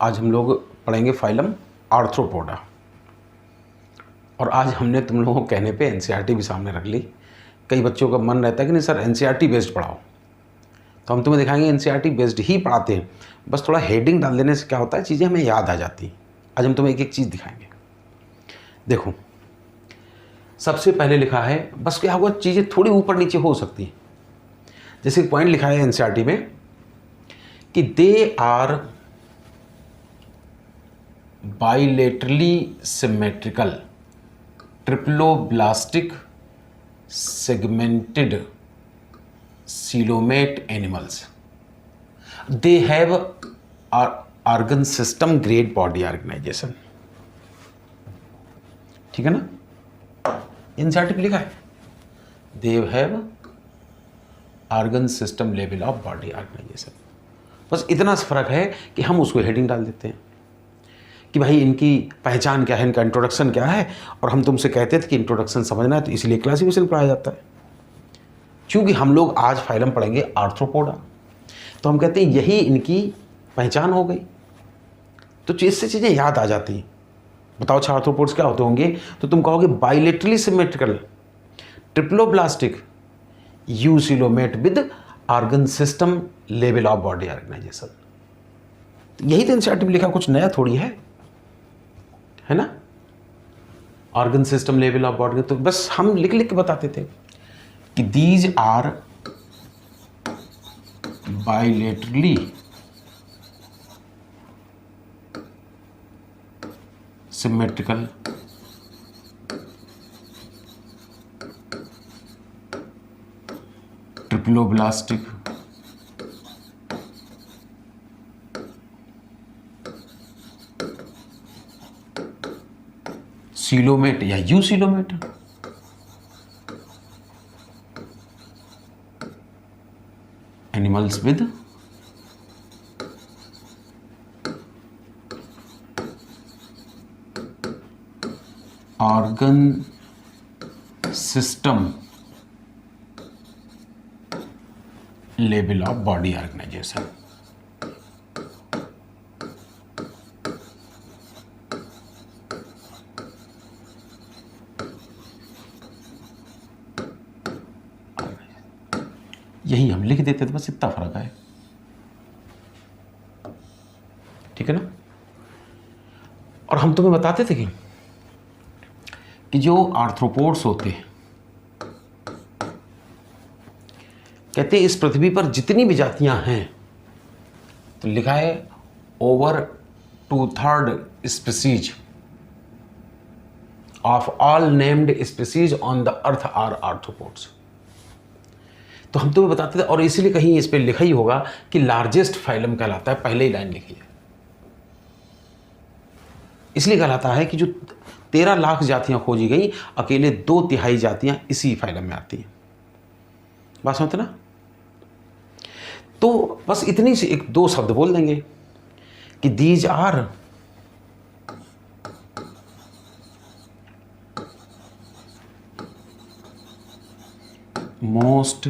आज हम लोग पढ़ेंगे फाइलम आर्थ्रोपोडा। और आज हमने तुम लोगों को कहने पे एनसीईआरटी भी सामने रख ली। कई बच्चों का मन रहता है कि नहीं सर एनसीईआरटी बेस्ड पढ़ाओ, तो हम तुम्हें दिखाएंगे एनसीईआरटी बेस्ड ही पढ़ाते हैं, बस थोड़ा हेडिंग डाल देने से क्या होता है चीज़ें हमें याद आ जाती हैं। आज हम तुम्हें एक एक चीज़ दिखाएंगे। देखो सबसे पहले लिखा है, बस क्या हुआ चीज़ें थोड़ी ऊपर नीचे हो सकती हैं। जैसे पॉइंट लिखा है एनसीईआरटी में कि they are bilaterally symmetrical triploblastic segmented coelomate animals. They have organ system great body organization. ठीक है ना, एनसीईआरटी पे लिखा है they have organ system level of body organization. बस इतना सा फर्क है कि हम उसको हेडिंग डाल देते हैं कि भाई इनकी पहचान क्या है, इनका इंट्रोडक्शन क्या है। और हम तुमसे कहते थे कि इंट्रोडक्शन समझना है तो इसलिए क्लासिफिकेशन पढ़ाया जाता है। क्योंकि हम लोग आज फाइलम पढ़ेंगे आर्थ्रोपोडा, तो हम कहते हैं यही इनकी पहचान हो गई, तो इससे चीज़ें याद आ जाती हैं। बताओ अच्छा आर्थ्रोपोड्स क्या होते होंगे, तो तुम कहोगे bilaterally symmetrical triploblastic eucoelomate with organ system level of body organisation. यही तो एनसीईआरटी में लिखा, कुछ नया थोड़ी है ना। Organ system level of body, तो बस हम लिख लिख के बताते थे कि these are bilaterally symmetrical triploblastic coelomate या eucoelomate animals with organ system level of body organisation. यही हम लिख देते थे, बस इतना फर्क है। ठीक है ना। और हम तुम्हें बताते थे कि जो आर्थ्रोपोड्स होते हैं, कहते हैं इस पृथ्वी पर जितनी भी जातियां हैं, तो लिखा है over 2/3 species of all named species on the earth are arthropods. तो हम तुम्हें बताते थे, और इसीलिए कहीं इस पे लिखा ही होगा कि लार्जेस्ट फाइलम कहलाता है, पहले ही लाइन लिखी है। इसलिए कहलाता है कि जो 13 लाख जातियां खोजी गई, अकेले 2/3 जातियां इसी फाइलम में आती हैं। बात समझते ना। तो बस इतनी सी एक दो शब्द बोल देंगे कि these are most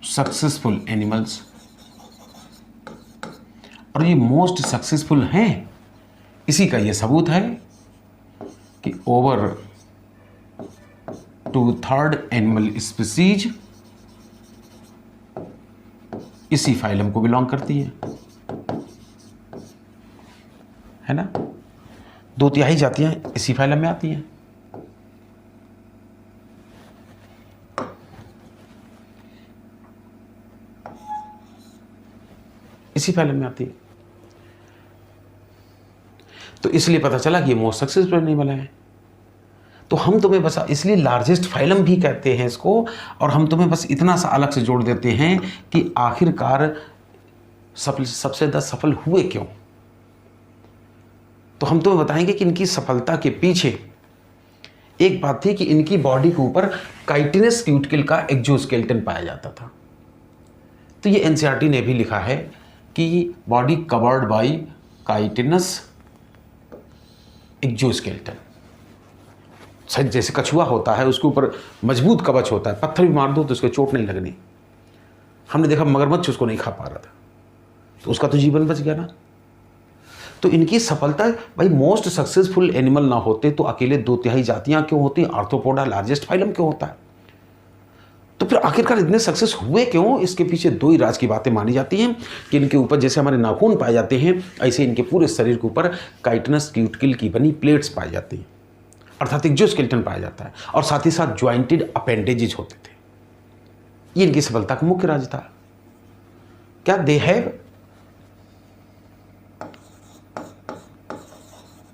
successful animals. और ये मोस्ट सक्सेसफुल हैं, इसी का ये सबूत है कि ओवर 2/3 एनिमल स्पीसीज इसी फाइलम को बिलोंग करती है ना। 2/3 जातियां इसी फाइलम में आती हैं। इसी फाइलम में आती है, तो इसलिए पता चला कि ये मोस्ट सक्सेसफुल एनिमल है। तो हम तुम्हें बस इसलिए लार्जेस्ट फाइलम भी कहते हैं इसको, और हम तुम्हें बस इतना सा अलग से जोड़ देते हैं कि आखिरकार सबसे ज़्यादा सफल हुए क्यों। तो हम तुम्हें बताएंगे कि इनकी सफलता के पीछे एक बात थी कि इनकी बॉडी के ऊपर काइटिनस क्यूटिकल का एक्सोस्केलेटन पाया जाता था। तो ये एनसीईआरटी ने भी लिखा है कि body covered by chitinous exoskeleton. शायद जैसे कछुआ होता है उसके ऊपर मजबूत कवच होता है, पत्थर भी मार दो तो उसको चोट नहीं लगनी। हमने देखा मगरमच्छ उसको नहीं खा पा रहा था, तो उसका तो जीवन बच गया ना। तो इनकी सफलता, भाई मोस्ट सक्सेसफुल एनिमल ना होते तो अकेले 2/3 जातियां क्यों होती, आर्थ्रोपोडा लार्जेस्ट फाइलम क्यों होता है। तो फिर आखिरकार इतने सक्सेस हुए क्यों, इसके पीछे 2 ही राज की बातें मानी जाती हैं कि इनके ऊपर जैसे हमारे नाखून पाए जाते हैं, ऐसे इनके पूरे शरीर के ऊपर काइटिनस क्यूटिकल की बनी प्लेट्स पाई जाती हैं, अर्थात एक्सोस्केलेटन पाया जाता है, और साथ ही साथ ज्वाइंटेड अपेंडेजेज होते थे। ये इनकी सफलता का मुख्य राज था। क्या they have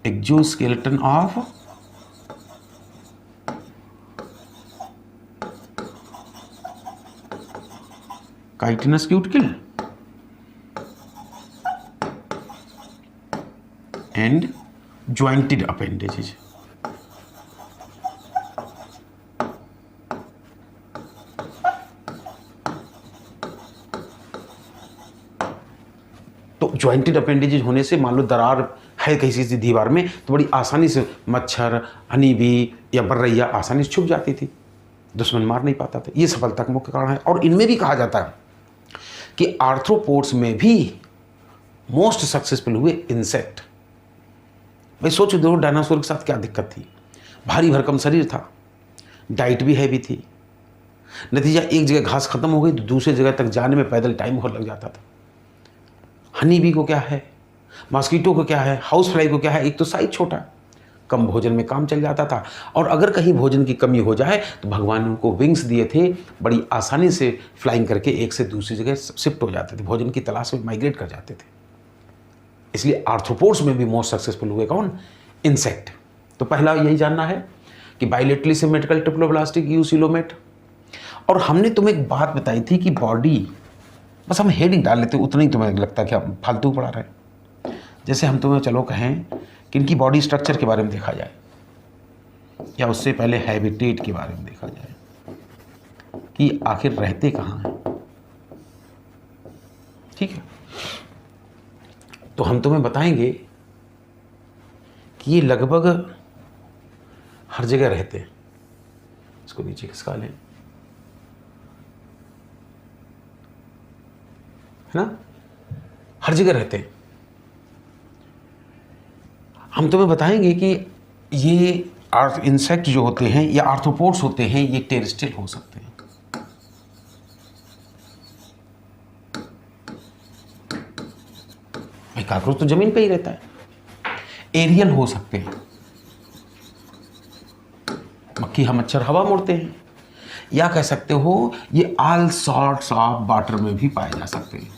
exoskeleton of chitinous cuticle and jointed appendages. तो ज्वाइंटेड अपेंडेजेज होने से मान लो दरार है किसी सी दीवार में, तो बड़ी आसानी से मच्छर, हनी बी या बर्रैया आसानी से छुप जाती थी, दुश्मन मार नहीं पाता था। ये सफलता का मुख्य कारण है। और इनमें भी कहा जाता है कि आर्थ्रोपोड्स में भी मोस्ट सक्सेसफुल हुए इंसेक्ट। भाई सोचो दो, डायनासोर के साथ क्या दिक्कत थी, भारी भरकम शरीर था, डाइट भी हैवी थी, नतीजा एक जगह घास खत्म हो गई तो दूसरी जगह तक जाने में पैदल टाइम और लग जाता था। हनी बी को क्या है, मॉस्किटो को क्या है, हाउस फ्लाई को क्या है, एक तो साइज छोटा, कम भोजन में काम चल जाता था, और अगर कहीं भोजन की कमी हो जाए तो भगवान ने उनको विंग्स दिए थे, बड़ी आसानी से फ्लाइंग करके एक से दूसरी जगह शिफ्ट हो जाते थे, भोजन की तलाश में माइग्रेट कर जाते थे। इसलिए आर्थ्रोपोड्स में भी मोस्ट सक्सेसफुल हुए कौन, इंसेक्ट। तो पहला यही जानना है कि बाइलेटरली सिमेट्रिकल ट्रिप्लोब्लास्टिक यूसिलोमेट। और हमने तुम्हें एक बात बताई थी कि बॉडी, बस हम हेडिंग डाल लेते उतना ही तुम्हें लगता है कि हम फालतू पढ़ा रहे हैं। जैसे हम तुम्हें चलो कहें कि इनकी बॉडी स्ट्रक्चर के बारे में देखा जाए, या उससे पहले हैबिटेट के बारे में देखा जाए कि आखिर रहते कहाँ हैं। ठीक है, तो हम तुम्हें बताएंगे कि ये लगभग हर जगह रहते हैं। इसको नीचे खिसका लें, है ना, हर जगह रहते हैं। हम तुम्हें बताएंगे कि ये इंसेक्ट जो होते हैं या आर्थ्रोपोड्स होते हैं, ये टेरेस्ट्रियल हो सकते हैं। भाई कॉकरोच तो जमीन पे ही रहता है। एरियल हो सकते हैं, मक्खी हम मच्छर हवा मोड़ते हैं, या कह सकते हो ये ऑल सॉर्ट्स ऑफ वाटर में भी पाए जा सकते हैं।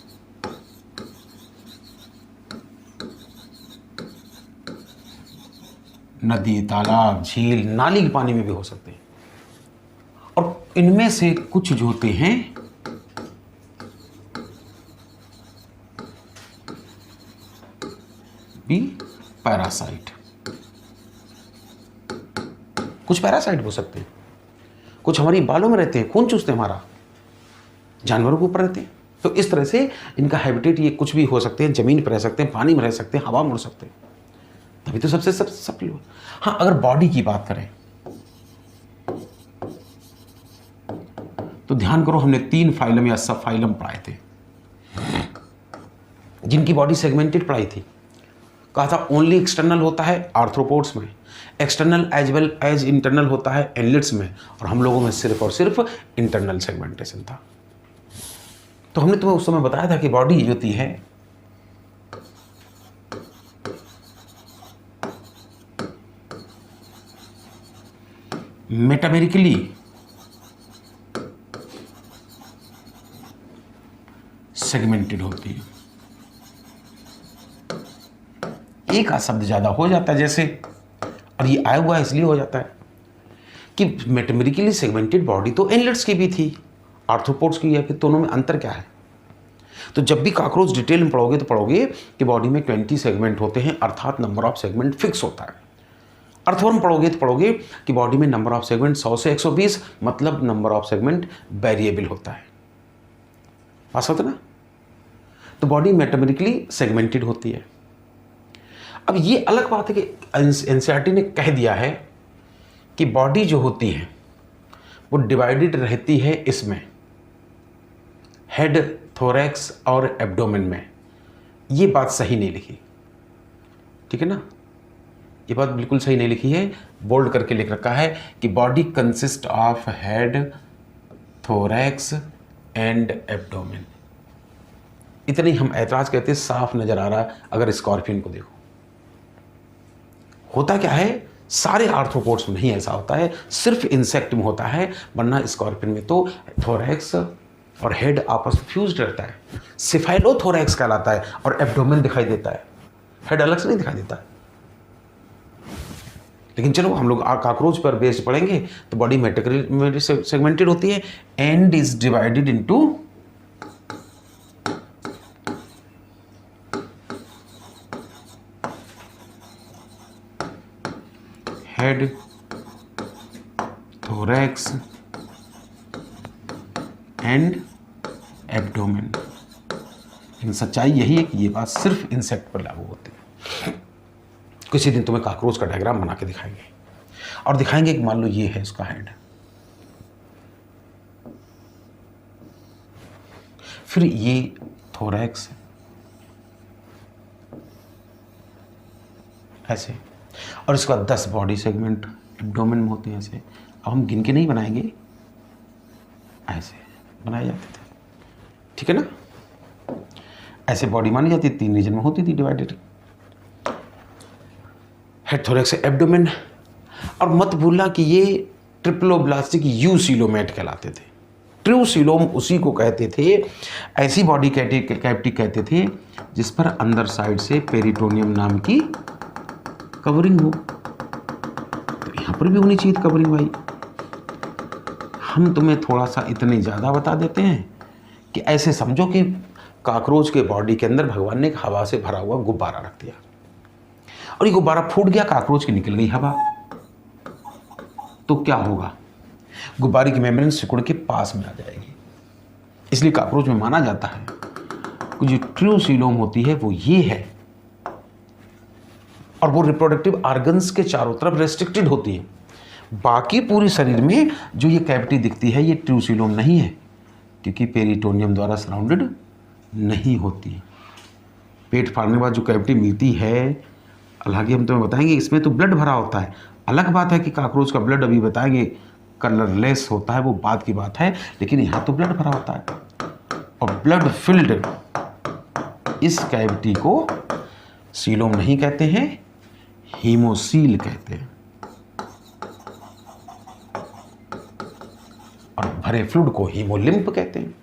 नदी, तालाब, झील, नाली के पानी में भी हो सकते हैं। और इनमें से कुछ जो होते हैं भी पैरासाइट, कुछ पैरासाइट हो सकते हैं, कुछ हमारी बालों में रहते हैं, खून चूसते हैं हमारा, जानवरों के ऊपर रहते हैं। तो इस तरह से इनका हैबिटेट ये कुछ भी हो सकते हैं, जमीन पर रह सकते हैं, पानी में रह सकते हैं, हवा में उड़ सकते हैं, तभी तो सबसे सफल हो। हाँ, अगर बॉडी की बात करें तो ध्यान करो, हमने 3 फाइलम या सब फाइलम पढ़ाए थे जिनकी बॉडी सेगमेंटेड पढ़ाई थी। कहा था ओनली एक्सटर्नल होता है आर्थ्रोपोड्स में, external as well as internal होता है एनलिट्स में, और हम लोगों में सिर्फ और सिर्फ इंटरनल सेगमेंटेशन था। तो हमने तुम्हें उस समय बताया था कि बॉडी जो होती है मेटामेरिकली सेगमेंटेड होती है। एक आध शब्द ज्यादा हो जाता है जैसे, और ये आया हुआ इसलिए हो जाता है कि मेटामेरिकली सेगमेंटेड बॉडी तो एनलेट्स की भी थी, आर्थ्रोपोड्स की है, फिर दोनों में अंतर क्या है। तो जब भी कॉकरोच डिटेल में पढ़ोगे तो पढ़ोगे कि बॉडी में 20 सेगमेंट होते हैं, अर्थात नंबर ऑफ सेगमेंट फिक्स होता है। अर्थवर्म पढ़ोगे तो पढ़ोगे कि बॉडी में नंबर ऑफ सेगमेंट 100 से 120, मतलब नंबर ऑफ सेगमेंट वेरिएबल होता है। बात होता ना, तो बॉडी मेटामेरिकली सेगमेंटेड होती है। अब ये अलग बात है कि एनसीईआरटी ने कह दिया है कि बॉडी जो होती है वो डिवाइडेड रहती है इसमें हेड, थोरैक्स और एब्डोमेन में, ये बात सही नहीं लिखी, ठीक है ना, ये बात बिल्कुल सही नहीं लिखी है। बोल्ड करके लिख रखा है कि body consist of head, thorax and abdomen. इतनी हम ऐतराज करते, साफ नजर आ रहा है। अगर स्कॉर्पियन को देखो, होता क्या है, सारे आर्थ्रोपोड्स में नहीं ऐसा होता है, सिर्फ इंसेक्ट में होता है, वरना स्कॉर्पियन में तो थोरैक्स और हेड आपस में फ्यूज्ड रहता है। सिफाइलोथोरैक्स कहलाता है और एब्डोमेन दिखाई देता है, हेड अलग से नहीं दिखाई देता है। लेकिन चलो हम लोग कॉकरोच पर बेस्ड पढ़ेंगे तो बॉडी मेट्रिकली सेगमेंटेड होती है and is divided into head, thorax and abdomen. लेकिन सच्चाई यही है कि ये बात सिर्फ इंसेक्ट पर लागू होती है। किसी दिन तुम्हें कॉकरोच का डायग्राम बना के दिखाएंगे और दिखाएंगे कि मान लो ये है इसका हेड, फिर ये थोरैक्स ऐसे, और इसके बाद 10 बॉडी सेगमेंट एब्डोमेन में होते हैं ऐसे। अब हम गिन के नहीं बनाएंगे, ऐसे बनाए जाते थे, ठीक है ना। ऐसे बॉडी मानी जाती, 3 रीजन में होती थी डिवाइडेड, हेड, थोरैक्स, एब्डोमेन। और मत भूलना कि ये ट्रिप्लोब्लास्टिक यूसीलोमेट कहलाते थे। ट्रूसीलोम उसी को कहते थे, ऐसी बॉडी कैविटी कहते थे जिस पर अंदर साइड से पेरिटोनियम नाम की कवरिंग हो। तो यहाँ पर भी होनी चाहिए कवरिंग भाई। हम तुम्हें थोड़ा सा इतने ज़्यादा बता देते हैं कि ऐसे समझो कि कॉकरोच के बॉडी के अंदर भगवान ने एक हवा से भरा हुआ गुब्बारा रख दिया और ये गुब्बारा फूट गया, कॉकरोच की निकल गई हवा, तो क्या होगा, गुब्बारे की मेम्ब्रेन सिकुड़ के पास में आ जाएगी। इसलिए कॉकरोच में माना जाता है कि जो ट्रूसीलोम होती है वो ये है, और वो रिप्रोडक्टिव ऑर्गन्स के चारों तरफ रेस्ट्रिक्टेड होती है। बाकी पूरे शरीर में जो ये कैविटी दिखती है ये ट्रूसीलोम नहीं है, क्योंकि पेरिटोनियम द्वारा सराउंडेड नहीं होती। पेट फाड़ने के बाद जो कैविटी मिलती है, हालांकि हम तुम्हें बताएंगे इसमें तो ब्लड भरा होता है। अलग बात है कि कॉकरोच का ब्लड अभी बताएंगे कलरलेस होता है, वो बात की बात है, लेकिन यहाँ तो ब्लड भरा होता है। और ब्लड फिल्ड इस कैविटी को सीलोम नहीं कहते हैं, हीमोसील कहते हैं। और भरे फ्लूइड को हीमोलिम्फ कहते हैं।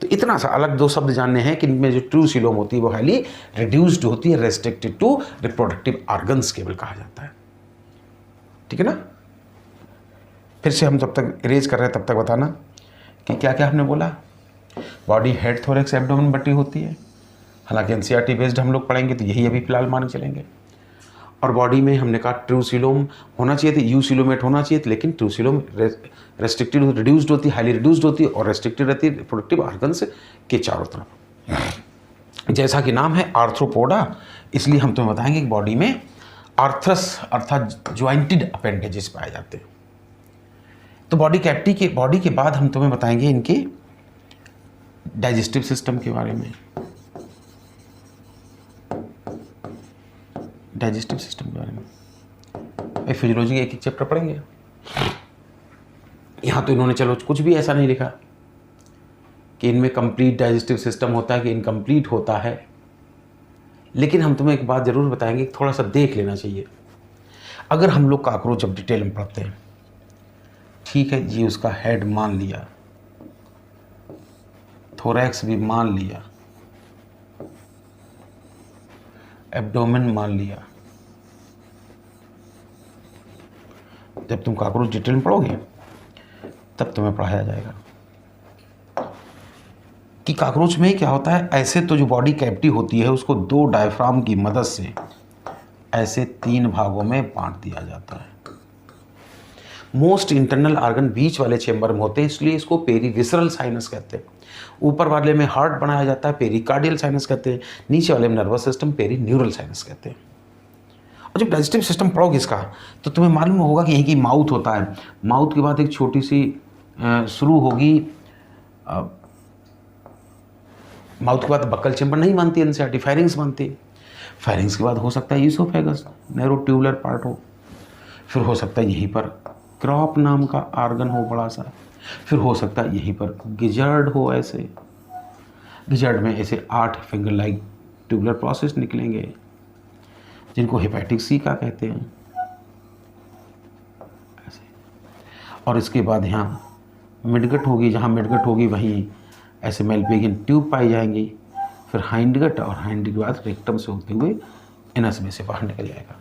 तो इतना सा अलग 2 शब्द जानने हैं कि इनमें जो ट्रूसीलोम होती है वो हाईली रिड्यूस्ड होती है, रेस्ट्रिक्टेड टू रिप्रोडक्टिव ऑर्गन्स केवल कहा जाता है, ठीक है ना। फिर से हम जब तक इरेज कर रहे हैं तब तक बताना कि क्या क्या हमने बोला। बॉडी हेड, थोरैक्स, एब्डोमेन बटी होती है। हालांकि एनसीईआरटी बेस्ड हम लोग पढ़ेंगे तो यही अभी फिलहाल मान चलेंगे। और बॉडी में हमने कहा ट्रूसीलोम होना चाहिए था, यूसीलोमेट होना चाहिए था, लेकिन ट्रूसीलोम रेस्ट्रिक्टेड रिड्यूस्ड होती है, हाईली रिड्यूस्ड होती है और रेस्ट्रिक्टेड रहती है रिप्रोडक्टिव ऑर्गन्स के चारों तरफ। जैसा कि नाम है आर्थ्रोपोडा, इसलिए हम तुम्हें बताएंगे कि बॉडी में आर्थ्रस अर्थात ज्वाइंटेड अपेंडेजेस पाए जाते हैं। तो बॉडी के बाद हम तुम्हें बताएंगे इनके डाइजेस्टिव सिस्टम के बारे में। डाइजेस्टिव सिस्टम के बारे में फिजियोलॉजी के एक चैप्टर पढ़ेंगे। यहाँ तो इन्होंने चलो कुछ भी ऐसा नहीं लिखा कि इनमें कंप्लीट डाइजेस्टिव सिस्टम होता है कि इनकम्प्लीट होता है, लेकिन हम तुम्हें एक बात ज़रूर बताएंगे, थोड़ा सा देख लेना चाहिए। अगर हम लोग कॉकरोच जब डिटेल में पढ़ते हैं, ठीक है, ये उसका हेड मान लिया, थोरैक्स भी मान लिया, एब्डोमेन मान लिया। जब तुम कॉकरोच डिटेल में पढ़ोगे तब तुम्हें पढ़ाया जाएगा कि कॉकरोच में क्या होता है। ऐसे तो जो बॉडी कैविटी होती है उसको 2 डायफ्राम की मदद से ऐसे 3 भागों में बांट दिया जाता है। मोस्ट इंटरनल ऑर्गन बीच वाले चेंबर में होते हैं, इसलिए इसको पेरीविसरल साइनस कहते हैं। ऊपर वाले में हार्ट बनाया जाता है, पेरिकार्डियल साइनस कहते हैं। नीचे वाले में नर्वस सिस्टम, पेरीन्यूरल साइनस कहते हैं। और जब डाइजेस्टिव सिस्टम पढ़ोगे इसका तो तुम्हें मालूम होगा कि यहीं की माउथ होता है। माउथ के बाद एक छोटी सी शुरू होगी माउथ के बाद बक्कल चेम्बर नहीं मानती एनसीईआरटी, फायरिंग्स मानती है। फायरिंग्स के बाद हो सकता है ईसोफेगस, नैरो ट्यूबुलर पार्ट हो। फिर हो सकता है यहीं पर क्रॉप नाम का आर्गन हो बड़ा सा। फिर हो सकता है यहीं पर गिजर्ड हो, ऐसे गिजर्ड में ऐसे 8 फिंगर लाइक ट्यूबुलर प्रोसेस निकलेंगे जिनको हेपेटिक सी का कहते हैं ऐसे। और इसके बाद यहाँ मिडगट होगी, जहाँ मिडगट होगी वहीं ऐसे मेलपिगियन ट्यूब पाई जाएंगी। फिर हाइंडगट, और हाइंड के बाद रेक्टम से होते हुए एनस में से बाहर निकल जाएगा।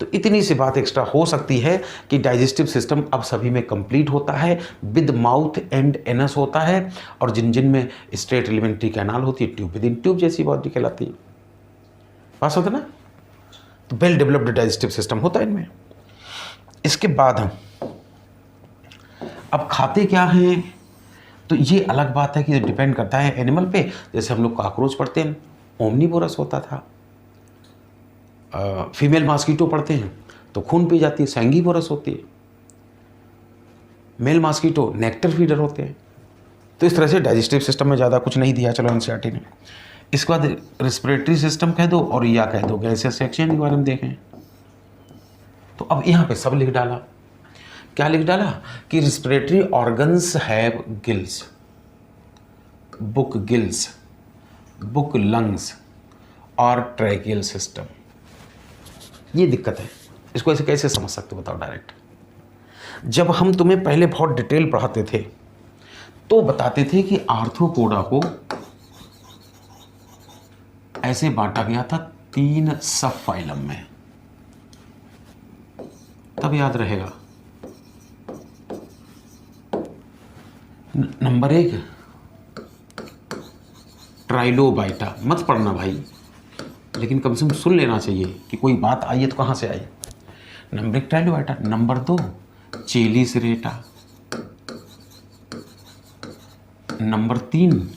तो इतनी सी बात एक्स्ट्रा हो सकती है कि डाइजेस्टिव सिस्टम अब सभी में कंप्लीट होता है, विद माउथ एंड एनस होता है, और जिन जिन में स्ट्रेट एलिमेंट्री कैनाल होती है, ट्यूब विद इन ट्यूब जैसी बॉडी कहलाती है। पास होता ना। तो वेल डेवलप्ड डाइजेस्टिव सिस्टम होता है इनमें। इसके बाद हम अब खाते क्या हैं, तो ये अलग बात है कि डिपेंड करता है एनिमल पे। जैसे हम लोग कॉकरोच पढ़ते हैं, ओमनीवोरस होता था। फीमेल मॉस्किटो पढ़ते हैं तो खून पी जाती है, सैंगिवोरस होती है। मेल मॉस्किटो नेक्टर फीडर होते हैं। तो इस तरह से डाइजेस्टिव सिस्टम में ज़्यादा कुछ नहीं दिया चलो एनसीईआरटी ने। इसके बाद रेस्पिरेटरी सिस्टम कह दो और या कह दो गैसियस एक्सचेंज के बारे में देखें। तो अब यहाँ पे सब लिख डाला। क्या लिख डाला कि respiratory organs have gills, book gills, book lungs और ट्रैकियल सिस्टम। ये दिक्कत है, इसको ऐसे कैसे समझ सकते हो बताओ डायरेक्ट। जब हम तुम्हें पहले बहुत डिटेल पढ़ाते थे तो बताते थे कि आर्थ्रोपोडा को ऐसे बांटा गया था 3 सब फाइलम में, तब याद रहेगा। नंबर 1 ट्राइलोबाइटा, मत पढ़ना भाई, लेकिन कम से कम सुन लेना चाहिए कि कोई बात आई है तो कहाँ से आई। नंबर 1 ट्राइलोबाइटा, नंबर 2 चेलिसरेटा, नंबर 3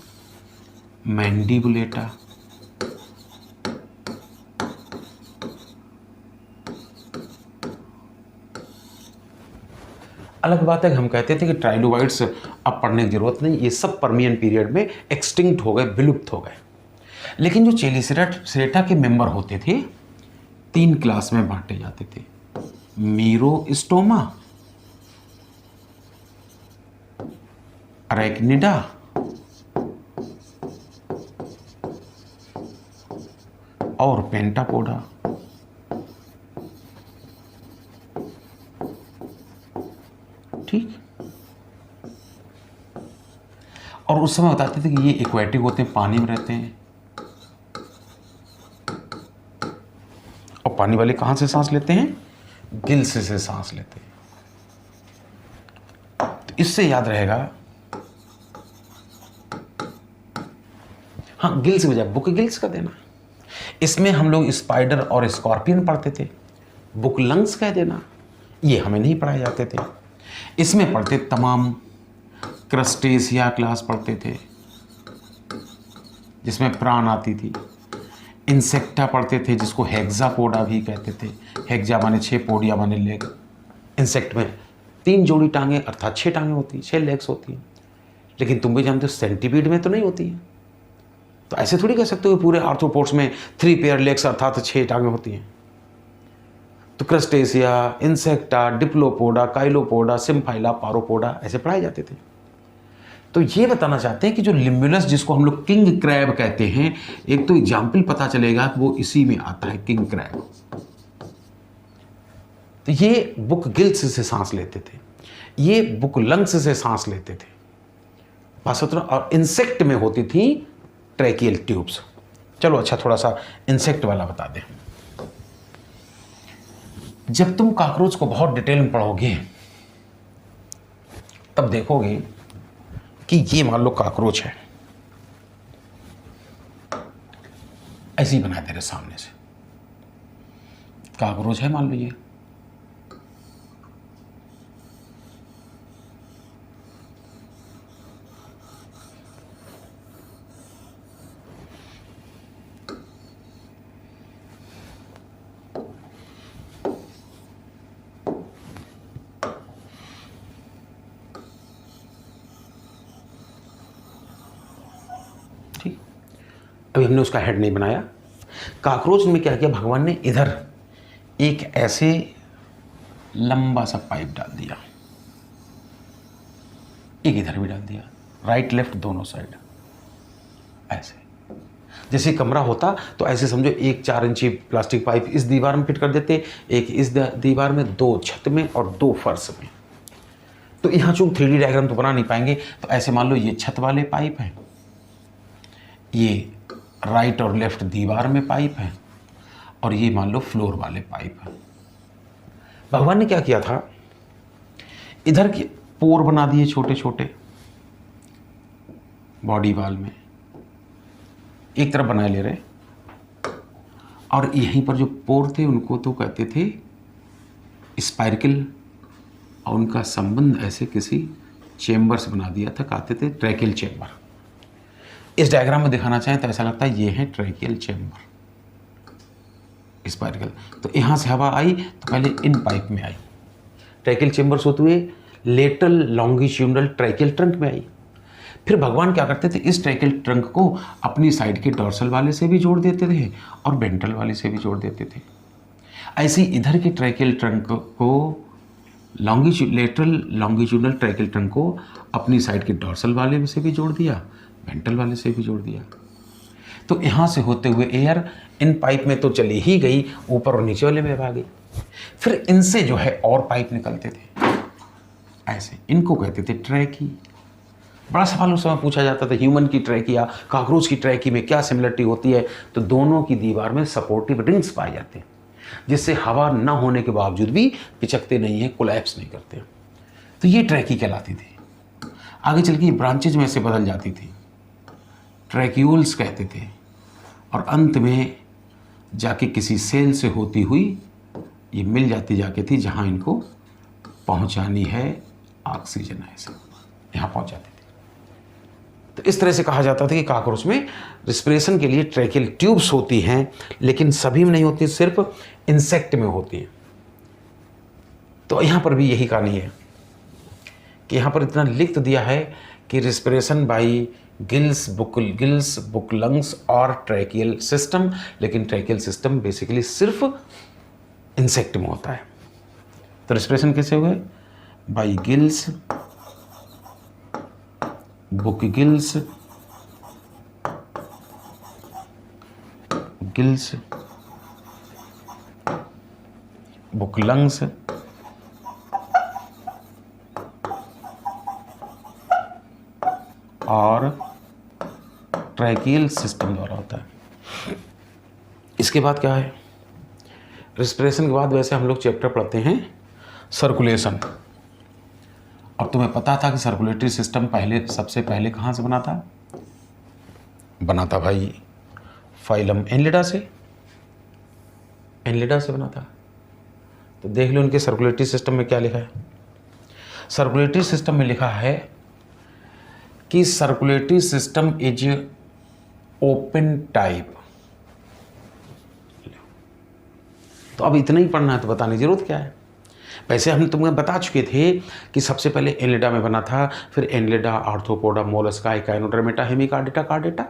मैंडिबुलेटा, अलग बात है कि हम कहते थे कि ट्राइलोबाइट्स अब पढ़ने की जरूरत नहीं, ये सब पर्मियन पीरियड में एक्सटिंक्ट हो गए, विलुप्त हो गए। लेकिन जो चेलिसरेटा के मेंबर होते थे 3 क्लास में बांटे जाते थे, मीरोस्टोमा, अरेक्निडा और पेंटापोडा। ठीक। और उस समय बताते थे कि ये एक्वेटिक होते हैं, पानी में रहते हैं। और पानी वाले कहां से सांस लेते हैं? गिल्स से सांस लेते हैं। तो इससे याद रहेगा, हाँ गिल्स की बजाय बुक गिल्स का देना। इसमें हम लोग स्पाइडर और स्कॉर्पियन पढ़ते थे, बुक लंग्स कह देना, ये हमें नहीं पढ़ाए जाते थे। इसमें पढ़ते तमाम क्रस्टेसिया क्लास पढ़ते थे जिसमें प्राण आती थी। इंसेक्टा पढ़ते थे जिसको हेक्सापोडा भी कहते थे। हेक्सा माने 6, पोडिया माने लेग। इंसेक्ट में 3 जोड़ी टांगे अर्थात 6 टांगे होती हैं, 6 लेग्स होती हैं। लेकिन तुम भी जानते हो सेंटीपीड में तो नहीं होती है। तो ऐसे थोड़ी कह सकते हो पूरे आर्थ्रोपोड्स में 3 पेयर लेग्स अर्थात 6 टांगे होती हैं। तो क्रस्टेसिया, इंसेक्टा, डिप्लोपोडा, काइलोपोडा, सिम्फाइला, पारोपोडा ऐसे पढ़ाए जाते थे। तो ये बताना चाहते हैं कि जो लिम्बुलस जिसको हम लोग किंग क्रैब कहते हैं, एक तो एग्जाम्पल पता चलेगा कि वो इसी में आता है, किंग क्रैब। तो ये बुक गिल्स से सांस लेते थे, ये बुक लंग्स से सांस लेते थे। और इंसेक्ट में होती थी ट्रैकियल ट्यूब्स। चलो अच्छा थोड़ा सा इंसेक्ट वाला बता दें। जब तुम कॉकरोच को बहुत डिटेल में पढ़ोगे तब देखोगे कि ये मान लो कॉकरोच है, ऐसे ही बना तेरे सामने से कॉकरोच है मान लीजिए। ठीक, अभी हमने उसका हेड नहीं बनाया। काकरोच में क्या किया भगवान ने, इधर एक ऐसे लंबा सा पाइप डाल दिया, एक इधर भी डाल दिया, राइट लेफ्ट दोनों साइड ऐसे। जैसे कमरा होता तो ऐसे समझो, एक 4 इंची प्लास्टिक पाइप इस दीवार में फिट कर देते, एक इस दीवार में, 2 छत में और 2 फर्श में। तो यहाँ चूंकि 3D डायग्राम तो बना नहीं पाएंगे, तो ऐसे मान लो ये छत वाले पाइप हैं, ये राइट और लेफ्ट दीवार में पाइप है, और ये मान लो फ्लोर वाले पाइप है। भगवान ने क्या किया था, इधर के पोर बना दिए छोटे छोटे बॉडी वाल में, एक तरफ बनाए ले रहे, और यहीं पर जो पोर थे उनको तो कहते थे स्पाइरकल, और उनका संबंध ऐसे किसी चेम्बर से बना दिया था, कहते थे ट्रैकियल चेम्बर। इस डायग्राम में दिखाना चाहें तो ऐसा लगता है ये है ट्रैकियल चेम्बर, स्पाइरकल। तो यहाँ से हवा आई तो पहले इन पाइप में आई, ट्रैकियल चेम्बर होते हुए लेटरल लॉन्गिट्यूडनल ट्रैकियल ट्रंक में आई। फिर भगवान क्या करते थे, इस ट्रैकियल ट्रंक को अपनी साइड के डॉर्सल वाले से भी जोड़ देते थे और वेंट्रल वाले से भी जोड़ देते थे। ऐसे इधर के ट्रैकियल ट्रंक को लेटरल लॉन्गिट्यूडनल ट्रैकियल ट्रंक को अपनी साइड के डॉर्सल वाले से भी जोड़ दिया, वेंट्रल वाले से भी जोड़ दिया। तो यहाँ से होते हुए एयर इन पाइप में तो चली ही गई, ऊपर और नीचे वाले में आ गई। फिर इनसे जो है और पाइप निकलते थे ऐसे, इनको कहते थे ट्रैकी। बड़ा सवाल उस समय पूछा जाता था, ह्यूमन की ट्रैकी या काकरोच की ट्रैकी में क्या सिमिलरिटी होती है? तो दोनों की दीवार में सपोर्टिव रिंग्स पाए जाते हैं, जिससे हवा न होने के बावजूद भी पिचकते नहीं है, कोलैप्स नहीं करते। तो ये ट्रैकी कहलाती थी। आगे चल के ब्रांचेज में से बदल जाती थी, ट्रैक्यूल्स कहते थे, और अंत में जाके किसी सेल से होती हुई ये मिल जाती जाके थी जहाँ इनको पहुँचानी है ऑक्सीजन, ऐसे यहाँ पहुँच जाती थी। तो इस तरह से कहा जाता था कि काकरोच में रिस्पिरेशन के लिए ट्रैकियल ट्यूब्स होती हैं, लेकिन सभी में नहीं होती, सिर्फ इंसेक्ट में होती है। तो यहाँ पर भी यही कहानी है कि यहाँ पर इतना लिख दिया है कि respiration by gills, book lungs और ट्रैकियल सिस्टम, लेकिन ट्रैकियल सिस्टम बेसिकली सिर्फ इंसेक्ट में होता है। तो रिस्पिरेशन कैसे हुए? By gills, book gills, book lungs और ट्रैकियल सिस्टम द्वारा होता है। इसके बाद क्या है? रिस्पिरेशन के बाद वैसे हम लोग चैप्टर पढ़ते हैं सर्कुलेशन, और तुम्हें पता था कि सर्कुलेटरी सिस्टम सबसे पहले कहाँ से बना था? बना था भाई फाइलम एनलिडा से, बना था। तो देख लो उनके सर्कुलेटरी सिस्टम में क्या लिखा है। सर्कुलेटरी सिस्टम में लिखा है कि circulatory system is open type. तो अब इतना ही पढ़ना है तो बताने की जरूरत क्या है? वैसे हम तुम्हें बता चुके थे कि सबसे पहले एनलिडा में बना था, फिर Annelida, arthropoda, Mollusca, Echinodermata, Hemichordata, chordata.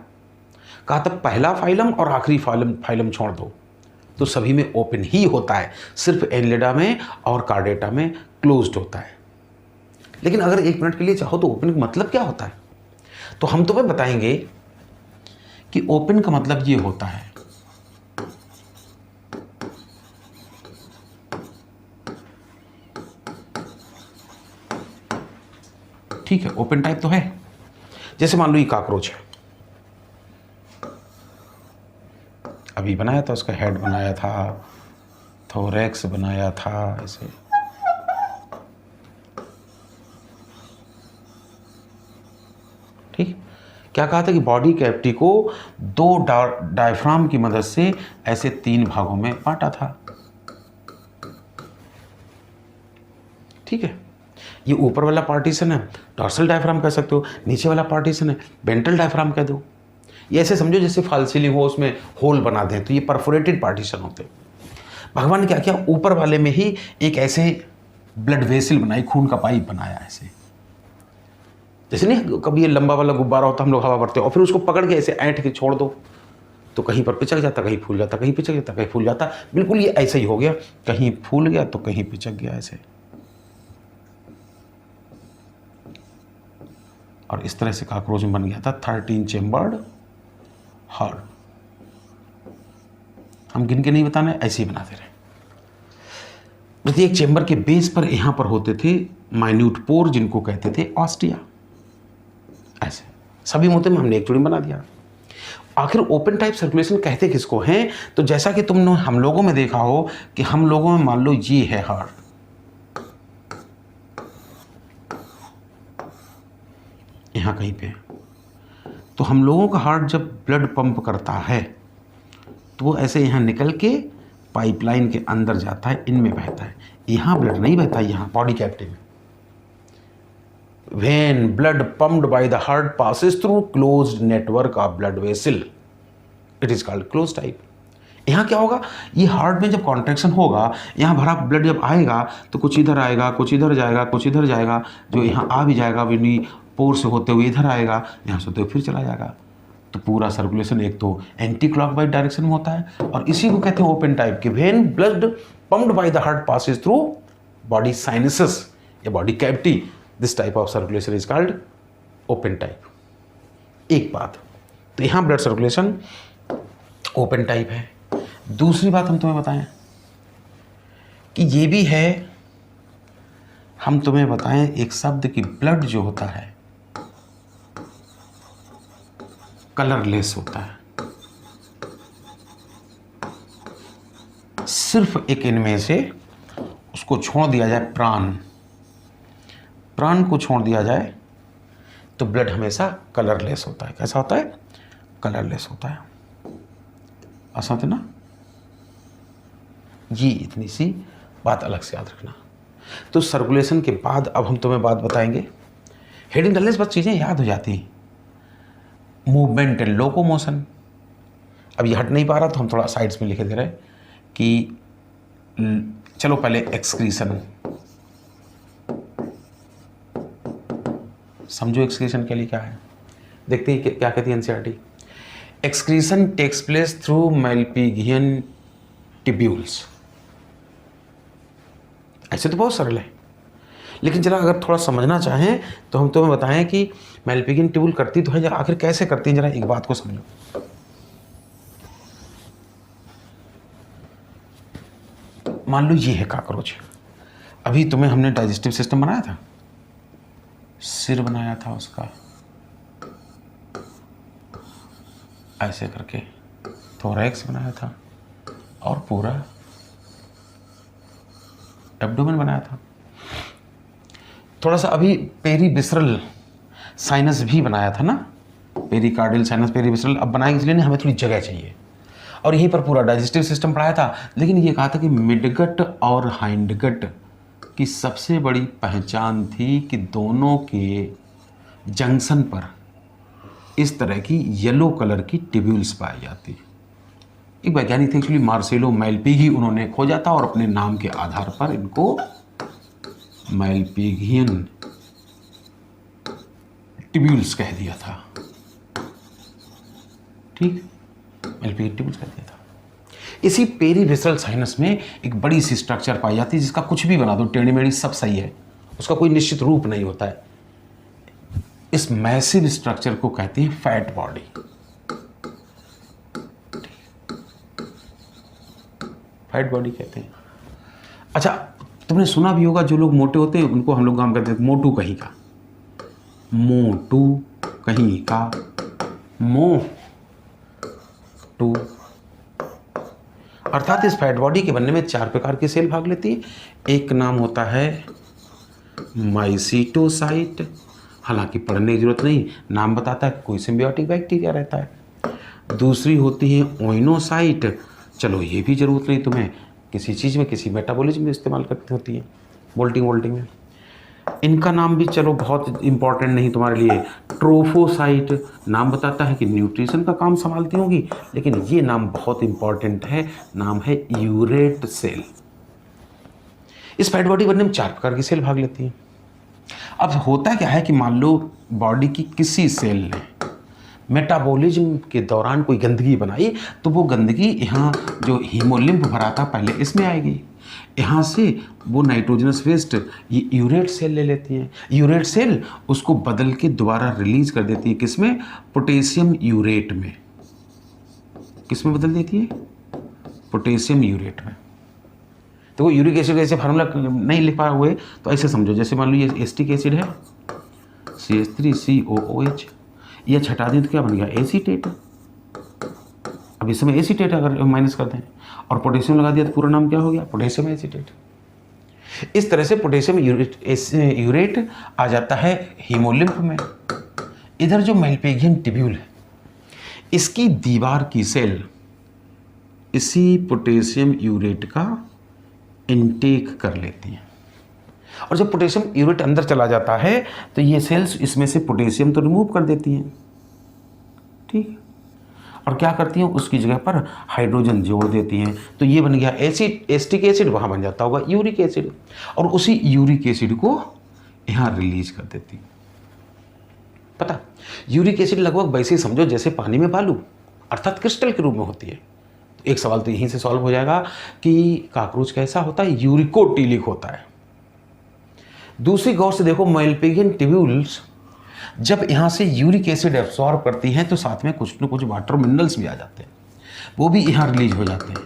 कहा तब पहला फाइलम और आखिरी फाइलम छोड़ दो, तो सभी में ओपन ही होता है, सिर्फ एनलिडा में और कार्डेटा में क्लोज्ड होता है। लेकिन अगर 1 मिनट के लिए चाहो तो ओपन का मतलब क्या होता है, तो हम तुम्हें बताएंगे कि ओपन का मतलब ये होता है ठीक है, ओपन टाइप तो है। जैसे मान लो ये काकरोच है, अभी बनाया था, उसका हेड बनाया था, थोरैक्स बनाया था, ऐसे ठीक। क्या कहा था कि बॉडी कैविटी को 2 डायफ्राम की मदद से ऐसे 3 भागों में बांटा था, ठीक है। ये ऊपर वाला पार्टीशन है, डॉर्सल डायफ्राम कह सकते हो, नीचे वाला पार्टीशन है, वेंट्रल डायफ्राम कह दो। ये ऐसे समझो जैसे फॉल सीलिंग हो, उसमें होल बना दें, तो ये परफोरेटेड पार्टीशन होते हैं। भगवान ने क्या किया, ऊपर वाले में ही एक ऐसे ब्लड वेसल बनाई, खून का पाइप बनाया ऐसे। जैसे नहीं कभी ये लंबा वाला गुब्बारा होता, हम लोग हवा भरते हैं और फिर उसको पकड़ के ऐसे ऐंठ के छोड़ दो, तो कहीं पर पिचक जाता, कहीं फूल जाता, कहीं पिचक जाता, कहीं फूल जाता। बिल्कुल ये ऐसे ही हो गया, कहीं फूल गया तो कहीं पिचक गया ऐसे। और इस तरह से कॉकरोच में बन गया था 13 चेम्बर्ड हार्ट। हम गिन के नहीं बताने, ऐसे ही बनाते रहे। प्रत्येक चेंबर के बेस पर यहां पर होते थे माइन्यूट पोर, जिनको कहते थे ऑस्टिया। ऐसे सभी मोते में हमने एक जोड़ी बना दिया। आखिर ओपन टाइप सर्कुलेशन कहते किसको हैं? तो जैसा कि तुमने हम लोगों में देखा हो कि हम लोगों में मान लो ये है हार्ट, यहां कहीं पे, तो हम लोगों का हार्ट जब ब्लड पंप करता है तो वो ऐसे यहां निकल के पाइपलाइन के अंदर जाता है, इनमें बहता है। यहां ब्लड नहीं बहता, यहां बॉडी कैविटी में। When blood pumped by the heart passes through closed network of blood vessel, it is called closed type. यहाँ क्या होगा, ये हार्ट में जब कॉन्ट्रैक्शन होगा, यहाँ भरा ब्लड जब आएगा तो कुछ इधर आएगा, कुछ इधर जाएगा, कुछ इधर जाएगा, जो यहाँ आ भी जाएगा विनी पोर से होते हुए इधर आएगा, यहाँ से होते हुए फिर चला जाएगा। तो पूरा सर्कुलेशन एक तो एंटी क्लॉकवाइज डायरेक्शन में होता है, और इसी को कहते हैं ओपन टाइप के। When blood pumped by the heart passes through body sinuses या body cavity, this type of circulation is called open type. एक बात तो यहाँ ब्लड सर्कुलेशन ओपन टाइप है। दूसरी बात हम तुम्हें बताएं कि ये भी है, हम तुम्हें बताएं एक शब्द कि ब्लड जो होता है कलरलेस होता है। सिर्फ एक इनमें से उसको छोड़ दिया जाए, प्राण को छोड़ दिया जाए तो ब्लड हमेशा कलरलेस होता है। कैसा होता है? कलरलेस होता है। आसान है ना? ये इतनी सी बात अलग से याद रखना। तो सर्कुलेशन के बाद अब हम तुम्हें बात बताएंगे, हेडिंग डालने से बस चीज़ें याद हो जाती हैं। मूवमेंट एंड लोकोमोशन, अब ये हट नहीं पा रहा तो हम थोड़ा साइड्स में लिखे दे रहे हैं कि चलो पहले एक्सक्रीशन समझो। एक्सक्रीशन के लिए क्या है देखते हैं, क्या कहती है NCERT. Excretion takes place through Malpighian tubules. ऐसे तो बहुत सरल है, लेकिन जरा अगर थोड़ा समझना चाहें तो हम तुम्हें बताएं कि मेलपिगियन टिब्यूल करती तो है, जरा आखिर कैसे करती है, जरा एक बात को समझो। मान लो ये है कॉकरोच। अभी तुम्हें हमने डाइजेस्टिव सिस्टम बनाया था, सिर बनाया था उसका ऐसे करके, थोरैक्स बनाया था और पूरा एब्डोमेन बनाया था। थोड़ा सा अभी पेरीविसरल साइनस भी बनाया था ना, पेरिकार्डियल साइनस पेरीविसरल अब बनाएंगे, इसलिए हमें थोड़ी जगह चाहिए। और यहीं पर पूरा डाइजेस्टिव सिस्टम पढ़ाया था। लेकिन ये कहा था कि मिडगट और हाइंडगट की सबसे बड़ी पहचान थी कि दोनों के जंक्शन पर इस तरह की येलो कलर की ट्यूब्यूल्स पाई जाती। एक वैज्ञानिक थे एक्चुअली, मार्सेलो मेलपिगी, उन्होंने खोजा था और अपने नाम के आधार पर इनको मेलपिगियन ट्यूब्यूल्स कह दिया था। ठीक, मेलपिगियन ट्यूब्यूल्स कह दिया था। इसी पेरीविसरल साइनस में एक बड़ी सी स्ट्रक्चर पाई जाती है जिसका कुछ भी बना दो, टेढ़ी मेढ़ी सब सही है, उसका कोई निश्चित रूप नहीं होता है। इस मैसिव स्ट्रक्चर को कहते हैं फैट बॉडी। फैट बॉडी कहते हैं। अच्छा, तुमने सुना भी होगा जो लोग मोटे होते हैं उनको हम लोग काम कहते हैं मोटू कहीं का, मोटू कहीं का, मोटू। अर्थात इस फैट बॉडी के बनने में 4 प्रकार के सेल भाग लेती है। एक नाम होता है माइसीटोसाइट, हालांकि पढ़ने की जरूरत नहीं, नाम बताता है कोई सिम्बियोटिक बैक्टीरिया रहता है। दूसरी होती है ओइनोसाइट, चलो ये भी जरूरत नहीं तुम्हें, किसी चीज़ में किसी मेटाबॉलिज्म में इस्तेमाल करती होती है, वोल्टिंग में। इनका नाम भी चलो बहुत इंपॉर्टेंट नहीं तुम्हारे लिए, ट्रोफोसाइट, नाम बताता है कि न्यूट्रिशन का काम संभालती होगी, लेकिन ये नाम बहुत इंपॉर्टेंट है, नाम है यूरेट सेल। इस फैट बॉडी बनने में 4 प्रकार की सेल भाग लेती है। अब होता क्या है कि मान लो बॉडी की किसी सेल ने मेटाबॉलिज्म के दौरान कोई गंदगी बनाई तो वो गंदगी यहाँ जो हीमोलिम्फ भरा था पहले इसमें आएगी, यहाँ से वो नाइट्रोजनस वेस्ट ये यूरेट सेल ले लेती हैं, यूरेट सेल उसको बदल के दोबारा रिलीज कर देती है, किसमें, पोटेशियम यूरेट में। किसमें बदल देती है, पोटेशियम यूरेट में। तो वो यूरिक एसिड ऐसे फार्मूला नहीं लिख पा हुए तो ऐसे समझो, जैसे मान लो ये एसिटिक एसिड है CH3COOH, ये हटा दें तो क्या बन गया, एसीटेट। अब इसमें एसीटेट अगर माइनस कर दें और पोटेशियम लगा दिया तो पूरा नाम क्या हो गया, पोटेशियम एसीटेट। इस तरह से पोटेशियम यूरेट आ जाता है हीमोलिम्फ में। इधर जो मेलपिगियन ट्यूब्यूल है इसकी दीवार की सेल इसी पोटेशियम यूरेट का इनटेक कर लेती हैं, और जब पोटेशियम यूरेट अंदर चला जाता है तो ये सेल्स इसमें से पोटेशियम तो रिमूव कर देती हैं, ठीक, और क्या करती हैं, उसकी जगह पर हाइड्रोजन जोड़ देती हैं। तो ये बन गया एसिड, एसिटिक एसिड, वहाँ बन जाता होगा यूरिक एसिड, और उसी यूरिक एसिड को यहाँ रिलीज कर देती। पता, यूरिक एसिड लगभग वैसे ही समझो जैसे पानी में बालू अर्थात क्रिस्टल के रूप में होती है। एक सवाल तो यहीं से सॉल्व हो जाएगा कि काकरोच कैसा होता है, यूरिकोटिलिक होता है। दूसरी गौर से देखो, मेलपिगियन ट्यूब्यूल्स जब यहाँ से यूरिक एसिड एब्सॉर्ब करती हैं तो साथ में कुछ न कुछ वाटर मिनरल्स भी आ जाते हैं, वो भी यहाँ रिलीज हो जाते हैं।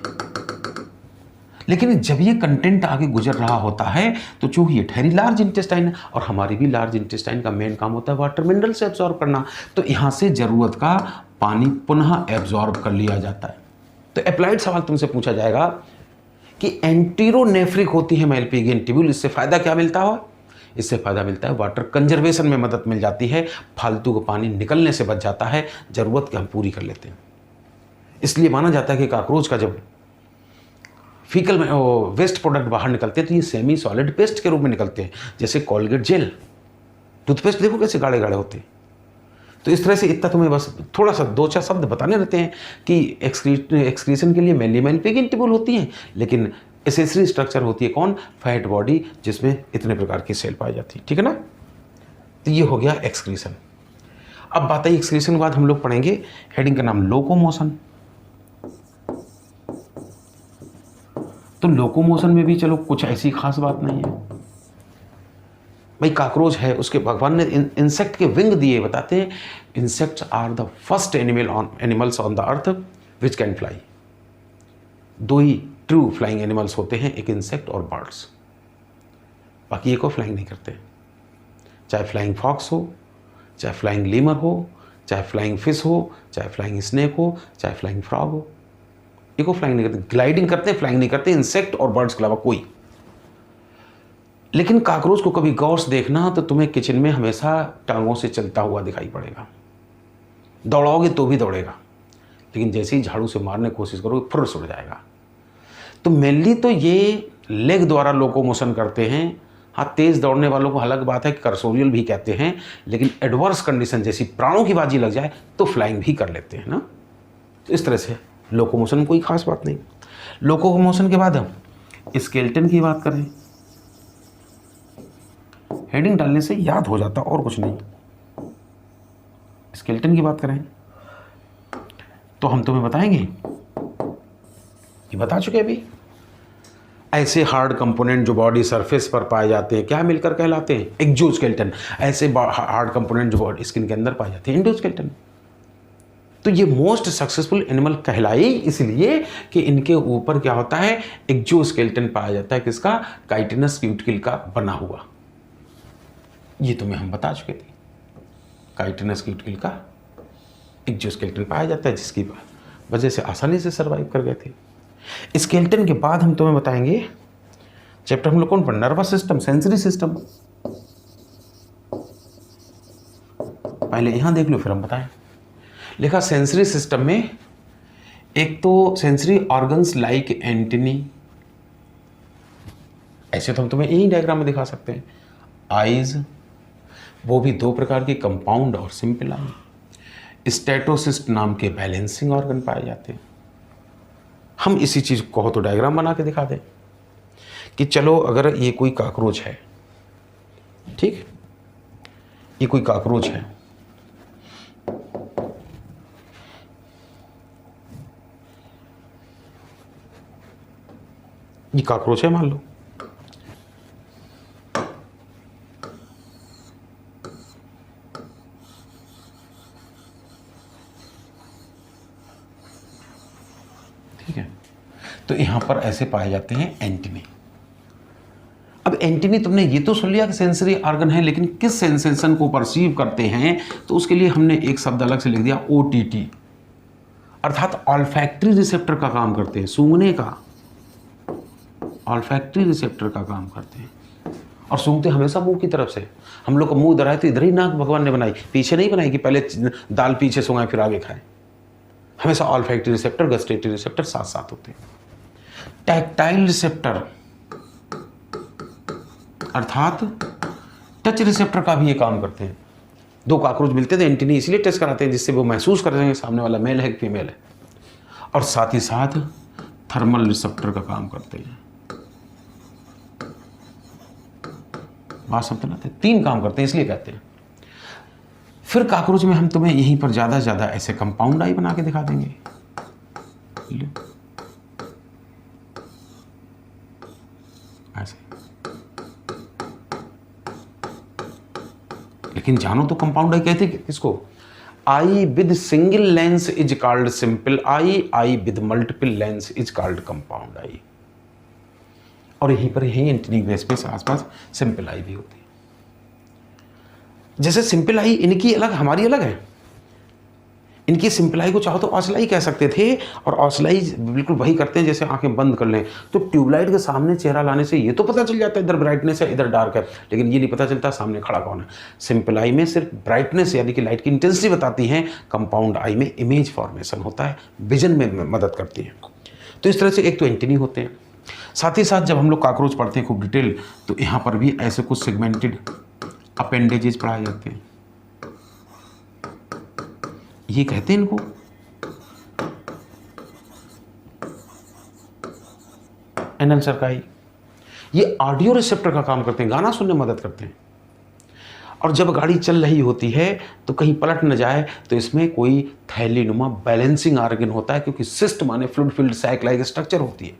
लेकिन जब ये कंटेंट आगे गुजर रहा होता है तो चूंकि ये ठहरी लार्ज इंटेस्टाइन है और हमारी भी लार्ज इंटेस्टाइन का मेन काम होता है वाटर मिनरल से एब्सॉर्ब करना, तो यहाँ से ज़रूरत का पानी पुनः एब्सॉर्ब कर लिया जाता है। तो अप्लाइड सवाल तुमसे पूछा जाएगा कि एंटीरोनेफ्रिक होती है मेलपिगियन ट्यूब्यूल, इससे फ़ायदा क्या मिलता हो, इससे फ़ायदा मिलता है वाटर कंजर्वेशन में मदद मिल जाती है, फालतू का पानी निकलने से बच जाता है, ज़रूरत की हम पूरी कर लेते हैं। इसलिए माना जाता है कि काकरोच का जब फीकल में वेस्ट प्रोडक्ट बाहर निकलते हैं तो ये सेमी सॉलिड पेस्ट के रूप में निकलते हैं, जैसे कॉलगेट जेल, टूथपेस्ट देखो कैसे गाढ़े गाढ़े होते हैं। तो इस तरह से इतना तुम्हें बस थोड़ा सा 2-4 शब्द बताने रहते हैं कि एक्सक्रीशन के लिए मेलपिगियन ट्यूब्यूल होती हैं, लेकिन एसेसरी स्ट्रक्चर होती है कौन, फैट बॉडी, जिसमें इतने प्रकार की सेल पाई जाती है, ठीक है ना। तो ये हो गया एक्सक्रीशन। अब बात आई एक्सक्रीशन के बाद हम लोग पढ़ेंगे हेडिंग का नाम लोकोमोशन। तो लोकोमोशन में भी चलो कुछ ऐसी खास बात नहीं है भाई, काकरोच है उसके भगवान ने इंसेक्ट के विंग दिए, बताते हैं insects are the first animals on the earth which can fly. दो ही ट्रू फ्लाइंग एनिमल्स होते हैं, एक इंसेक्ट और बर्ड्स, बाकी एक और फ्लाइंग नहीं करते। चाहे फ्लाइंग फॉक्स हो, चाहे फ्लाइंग लीमर हो, चाहे फ्लाइंग फिश हो, चाहे फ्लाइंग स्नेक हो, चाहे फ्लाइंग फ्रॉग हो, एक और फ्लाइंग नहीं करते। ग्लाइडिंग करते हैं, फ्लाइंग नहीं करते, इंसेक्ट और बर्ड्स के अलावा कोई। लेकिन काकरोच को कभी गौर से देखना तो तुम्हें किचन में हमेशा टांगों से चलता हुआ दिखाई पड़ेगा, दौड़ाओगे तो भी दौड़ेगा, लेकिन जैसे ही झाड़ू से मारने की कोशिश करोगे फुर्र उड़ जाएगा। तो मेनली तो ये लेग द्वारा लोकोमोशन करते हैं। हाँ, तेज़ दौड़ने वालों को अलग बात है कि कर्सोरियल भी कहते हैं, लेकिन एडवर्स कंडीशन जैसी प्राणों की बाजी लग जाए तो फ्लाइंग भी कर लेते हैं ना। तो इस तरह से लोकोमोशन में कोई खास बात नहीं। लोकोमोशन के बाद हम स्केलेटन की बात करें, हेडिंग डालने से याद हो जाता और कुछ नहीं। स्केलेटन की बात करें तो हम तुम्हें बताएंगे, ये बता चुके अभी, ऐसे हार्ड कंपोनेंट जो बॉडी सरफेस पर पाए जाते हैं क्या मिलकर कहलाते हैं, एक्सोस्केलेटन। ऐसे हार्ड कंपोनेंट जो बॉडी स्किन के अंदर पाए जाते हैं एंडोस्केलेटन। तो ये मोस्ट सक्सेसफुल एनिमल कहलाई इसलिए कि इनके ऊपर क्या होता है, एक्सोस्केलेटन पाया जाता है, किसका, काइटिनस क्यूटिकल का बना हुआ। ये तुम्हें हम बता चुके थे, काइटिनस क्यूटिकल का एक्सोस्केलेटन पाया जाता है, जिसकी वजह से आसानी से सर्वाइव कर गए थे। स्केलेटन के बाद हम तुम्हें बताएंगे चैप्टर हम लोग कौन पर, नर्वस सिस्टम, सेंसरी सिस्टम। पहले यहां देख लो फिर हम बताएं। लिखा सेंसरी सिस्टम में एक तो सेंसरी ऑर्गन्स लाइक एंटनी, ऐसे तो हम तुम्हें यही डायग्राम में दिखा सकते हैं। आईज, वो भी 2 प्रकार की, कंपाउंड और सिंपल आई। स्टेटोसिस्ट नाम के बैलेंसिंग ऑर्गन पाए जाते हैं। हम इसी चीज़ को तो डायग्राम बना के दिखा दें कि चलो अगर ये कोई काकरोच है, ठीक, ये कोई काकरोच है, ये कॉकरोच है मान लो, ठीक है। तो यहां पर ऐसे पाए जाते हैं एंटीनी। अब एंटीनी तुमने ये तो सुन लिया कि सेंसरी ऑर्गन है, लेकिन किस सेंसेशन को परसीव करते हैं, तो उसके लिए हमने एक शब्द अलग से लिख दिया, ओटीटी, अर्थात ऑल्फैक्टरी रिसेप्टर का काम करते हैं, सूंघने का, ऑल्फैक्टरी रिसेप्टर का काम करते हैं। और सूंघते हमेशा मुंह की तरफ से। हम लोग का मुंह इधर आए तो इधर ही नाक भगवान ने बनाई, पीछे नहीं बनाई कि पहले दाल पीछे सूंघाए फिर आगे खाएं। हमेशा ऑल्फैक्टरी रिसेप्टर, गस्टेटरी रिसेप्टर साथ साथ होते हैं। टैक्टाइल रिसेप्टर अर्थात टच रिसेप्टर का भी ये काम करते हैं। दो कॉकरोच मिलते थे, एंटीनी इसलिए टच कराते हैं जिससे वो महसूस कर सकें सामने वाला मेल है कि फीमेल है। और साथ ही साथ थर्मल रिसेप्टर का काम करते हैं। बात समझते ना, 3 काम करते हैं इसलिए कहते हैं। फिर कॉकरोच में हम तुम्हें यहीं पर ज़्यादा से ज़्यादा ऐसे कंपाउंड आई बना के दिखा देंगे। ऐसे, लेकिन जानो तो कंपाउंड आई कहते किसको? Eye with single lens is called simple eye, eye with multiple lens is called compound eye. और यहीं पर यही एंटीनी ग्रेस पे आसपास सिंपल आई भी होती है। जैसे सिंपल आई इनकी अलग हमारी अलग है। इनकी सिंपल आई को चाहो तो औसलाई कह सकते थे, और औसलाई बिल्कुल वही करते हैं जैसे आंखें बंद कर लें। तो ट्यूबलाइट के सामने चेहरा लाने से ये तो पता चल जाता है इधर ब्राइटनेस है इधर डार्क है, लेकिन ये नहीं पता चलता सामने खड़ा कौन है। सिंपल आई में सिर्फ ब्राइटनेस यानी कि लाइट की इंटेंसिटी बताती हैं, कंपाउंड आई में इमेज फॉर्मेशन होता है, विजन में मदद करती है। तो इस तरह से एक तो एंटीनी होते हैं। साथ ही साथ जब हम लोग कॉकरोच पढ़ते हैं खूब डिटेल, तो यहाँ पर भी ऐसे कुछ सेगमेंटेड अपेंडेजेस पढ़ाए जाते हैं। ये कहते हैं इनको एनल सर्काई। ये ऑडियो रिसेप्टर का काम करते हैं, गाना सुनने में मदद करते हैं। और जब गाड़ी चल रही होती है तो कहीं पलट न जाए, तो इसमें कोई थैलीनुमा बैलेंसिंग ऑर्गन होता है, क्योंकि सिस्ट माने fluid filled sac like structure होती है,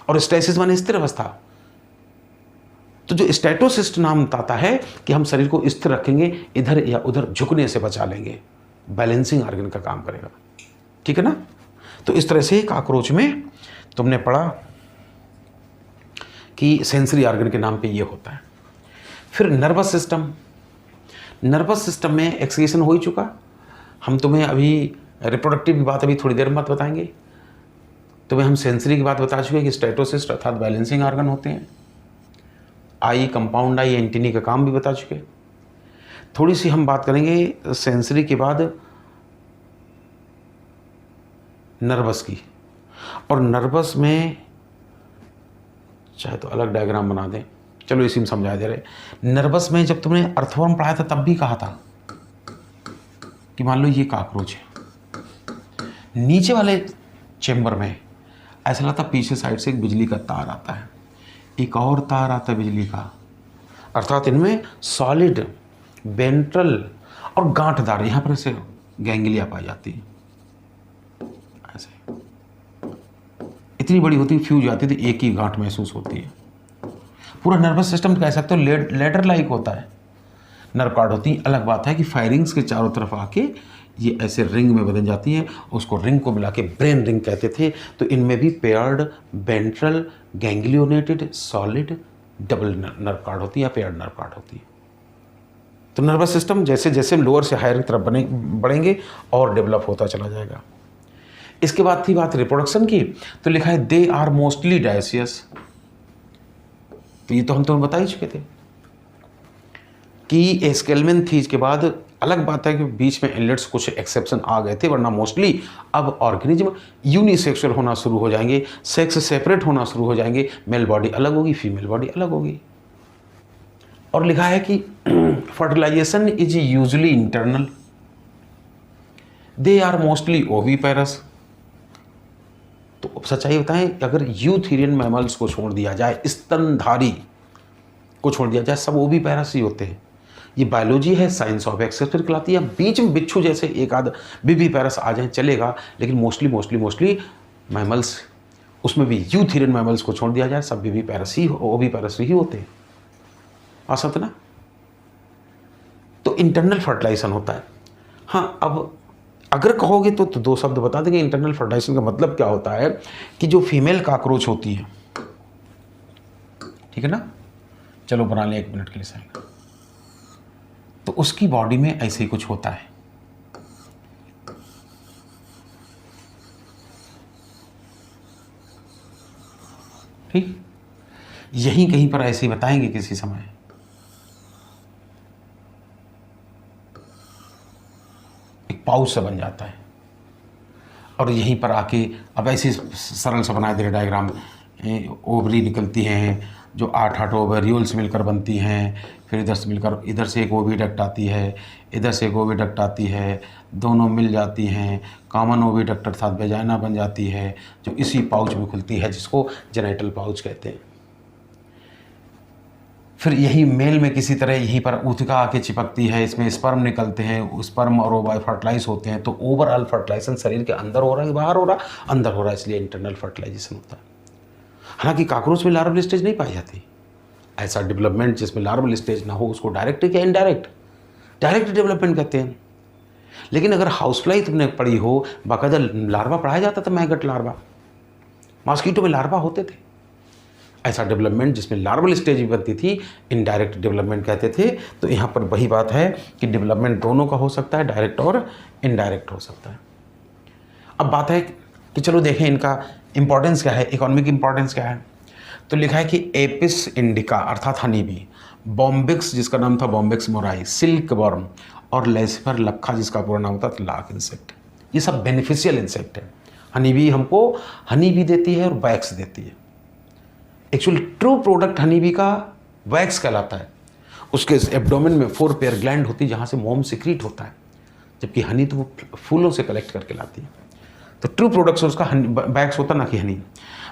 और स्टैसिस माने स्थिर अवस्था। तो जो स्टैटोसिस्ट नाम बताता है कि हम शरीर को स्थिर रखेंगे, इधर या उधर झुकने से बचा लेंगे, बैलेंसिंग ऑर्गन का काम करेगा। ठीक है ना। तो इस तरह से कॉकरोच में तुमने पढ़ा कि सेंसरी ऑर्गन के नाम पे ये होता है। फिर नर्वस सिस्टम। नर्वस सिस्टम में एक्सक्रीशन हो ही चुका। हम तुम्हें अभी रिप्रोडक्टिव की बात अभी थोड़ी देर में बताएंगे। तुम्हें हम सेंसरी की बात बता चुके कि स्टैटोसिस्ट अर्थात बैलेंसिंग ऑर्गन होते हैं। आई, कंपाउंड आई, एंटीनी का काम भी बता चुके। थोड़ी सी हम बात करेंगे सेंसरी के बाद नर्वस की। और नर्वस में चाहे तो अलग डायग्राम बना दें, चलो इसी में समझा दे रहे। नर्वस में जब तुमने अर्थवर्म पढ़ाया था तब भी कहा था कि मान लो ये कॉकरोच है, नीचे वाले चेंबर में ऐसा लगता पीछे साइड से एक बिजली का तार आता है, एक और तार आता है बिजली का, अर्थात इनमें सॉलिड, वेंट्रल और गांठदार, यहाँ पर ऐसे गैंग्लिया पाई जाती है। ऐसे इतनी बड़ी होती है, फ्यूज जाती थी, एक ही गांठ महसूस होती है। पूरा नर्वस सिस्टम कह सकते हो लेडर लाइक होता है। नर्व कार्ड होती है। अलग बात है कि फायरिंग्स के चारों तरफ आके ये ऐसे रिंग में बदल जाती है, उसको रिंग को मिला के ब्रेन रिंग कहते थे। तो इनमें भी paired, ventral, ganglionated, solid, double nerve cord होती है या पेयर्ड नर्व कार्ड होती है। तो नर्वस सिस्टम जैसे जैसे लोअर से हायर की तरफ बढ़ेंगे और डेवलप होता चला जाएगा। इसके बाद थी बात रिप्रोडक्शन की, तो लिखा है दे आर मोस्टली डायसियस। तो ये तो हम तुम्हें बता ही चुके थे कि एस्केलमेन थीज के बाद अलग बात है कि बीच में इनलेट्स कुछ एक्सेप्शन आ गए थे, वरना मोस्टली अब ऑर्गेनिज्म यूनिसेक्सुअल होना शुरू हो जाएंगे, सेक्स सेपरेट होना शुरू हो जाएंगे, मेल बॉडी अलग होगी, फीमेल बॉडी अलग होगी। और लिखा है कि fertilisation is usually internal, they are mostly oviparous. तो सच्चाई बताएं, अगर यूथेरियन मैमल्स को छोड़ दिया जाए, स्तनधारी को छोड़ दिया जाए, सब ओवीपेरस ही होते हैं। ये बायोलॉजी है, साइंस ऑफ एक्सेप्शन कहलाती है। बीच में बिच्छू जैसे एक आध विविपेरस आ जाए चलेगा, लेकिन मोस्टली मैमल्स उसमें भी यूथेरियन मैमल्स को छोड़ दिया जाए, सब भी पैरस ही वो भी पैरस ही होते हैं, असत ना। तो इंटरनल फर्टिलाइजेशन होता है। हाँ, अब अगर कहोगे तो दो शब्द बता देंगे। इंटरनल फर्टिलाइजेशन का मतलब क्या होता है कि जो फीमेल काकरोच होती है, ठीक है ना, चलो बना लें 1 मिनट के लिए साइड, तो उसकी बॉडी में ऐसे ही कुछ होता है। ठीक, यहीं कहीं पर ऐसे ही बताएंगे किसी समय। एक पाउच सा बन जाता है और यहीं पर आके अब ऐसे सरल सा बना दे डायग्राम। ओवरी निकलती हैं जो 8 ओवेरियोल्स मिलकर बनती हैं, फिर इधर से मिलकर इधर से एक ओविडक्ट आती है, इधर से एक ओविडक्ट आती है, दोनों मिल जाती हैं, कॉमन ओविडक्ट अर्थात वेजाइना बन जाती है, जो इसी पाउच में खुलती है जिसको जेनिटल पाउच कहते हैं। फिर यही मेल में किसी तरह यहीं पर ऊतका आके चिपकती है, इसमें स्पर्म निकलते हैं, स्पर्म और ओवाई फर्टिलाइज होते हैं। तो ओवरऑल फर्टिलाइजेशन शरीर के अंदर हो रहा है, बाहर हो रहा, अंदर हो रहा है, इसलिए इंटरनल फर्टिलाइजेशन होता है। हालांकि काकरोच में लार्वल स्टेज नहीं पाई जाती। ऐसा डेवलपमेंट जिसमें लार्वल स्टेज ना हो उसको डायरेक्ट या इनडायरेक्ट, डायरेक्ट डेवलपमेंट कहते हैं। लेकिन अगर हाउसफ्लाई तुमने पढ़ी हो, बाकायदा लार्वा पढ़ाया जाता था, मैगट लार्वा, मॉस्किटो में लार्वा होते थे। ऐसा डेवलपमेंट जिसमें लार्वल स्टेज भी बनती थी, इनडायरेक्ट डेवलपमेंट कहते थे। तो यहाँ पर वही बात है कि डेवलपमेंट दोनों का हो सकता है, डायरेक्ट और इनडायरेक्ट हो सकता है। अब बात है कि चलो देखें इनका इंपॉर्टेंस क्या है, इकोनॉमिक इंपॉर्टेंस क्या है। तो लिखा है कि एपिस इंडिका अर्थात हनी बी, बॉम्बिक्स जिसका नाम था बॉम्बिक्स मोराई, सिल्क वर्म और लेसिफर लक्खा जिसका पूरा नाम होता था लाख इंसेक्ट, ये सब बेनिफिशियल इंसेक्ट है। हनी बी हमको हनी भी देती है और वैक्स देती है। Actual true product honey bee का वैक्स कहलाता है। उसके एब्डोमेन में 4 पेयर ग्लैंड होती है जहाँ से मोम सिक्रीट होता है, जबकि हनी तो वो फूलों से कलेक्ट करके लाती है। तो ट्रू प्रोडक्ट्स उसका वैक्स होता ना कि Honey.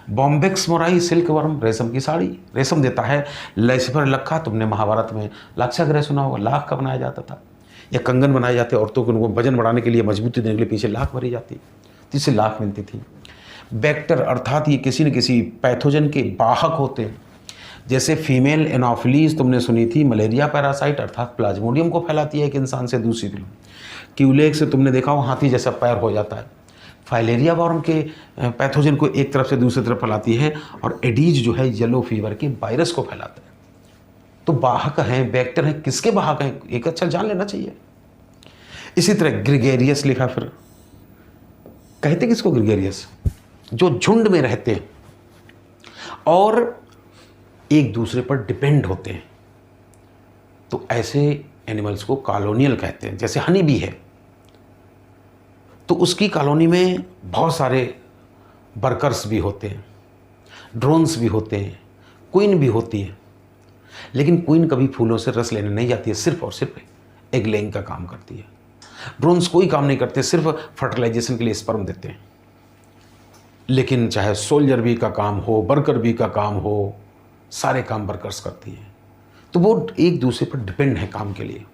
Bombyx mori silk worm रेशम की साड़ी, रेशम देता है। लेसिफर लक्खा, तुमने महाभारत में लाक्षागृह सुना होगा, लाख का बनाया जाता था, या कंगन बनाए जाते औरतों को, उनको वजन बढ़ाने के लिए, मजबूती देने के लिए पीछे लाख भरी जाती, तो इससे लाख मिलती थी। बैक्टर अर्थात ये किसी न किसी पैथोजन के वाहक होते हैं, जैसे फीमेल एनोफिलीज तुमने सुनी थी, मलेरिया पैरासाइट अर्थात प्लाज्मोडियम को फैलाती है एक इंसान से दूसरी तरफ। क्यूलेक्स से तुमने देखा हो हाथी जैसा पैर हो जाता है। फाइलेरिया वॉर्म के पैथोजन को एक तरफ से दूसरी तरफ फैलाती है, और एडीज जो है येलो फीवर के वायरस को फैलाता है। तो वाहक हैं, बैक्टर हैं, किसके वाहक हैं एक अच्छा जान लेना चाहिए। इसी तरह ग्रिगेरियस लिखा, फिर कहते किसको ग्रिगेरियस, जो झुंड में रहते हैं और एक दूसरे पर डिपेंड होते हैं, तो ऐसे एनिमल्स को कॉलोनियल कहते हैं। जैसे हनी बी है तो उसकी कॉलोनी में बहुत सारे वर्कर्स भी होते हैं, ड्रोन्स भी होते हैं, क्वीन भी होती है। लेकिन क्वीन कभी फूलों से रस लेने नहीं जाती है, सिर्फ और सिर्फ एग लेइंग का काम करती है। ड्रोन्स कोई काम नहीं करते, सिर्फ फर्टिलाइजेशन के लिए स्पर्म देते हैं। लेकिन चाहे सोल्जर बी का काम हो, वर्कर बी का काम हो, सारे काम वर्कर्स करती हैं। तो वो एक दूसरे पर डिपेंड है काम के लिए।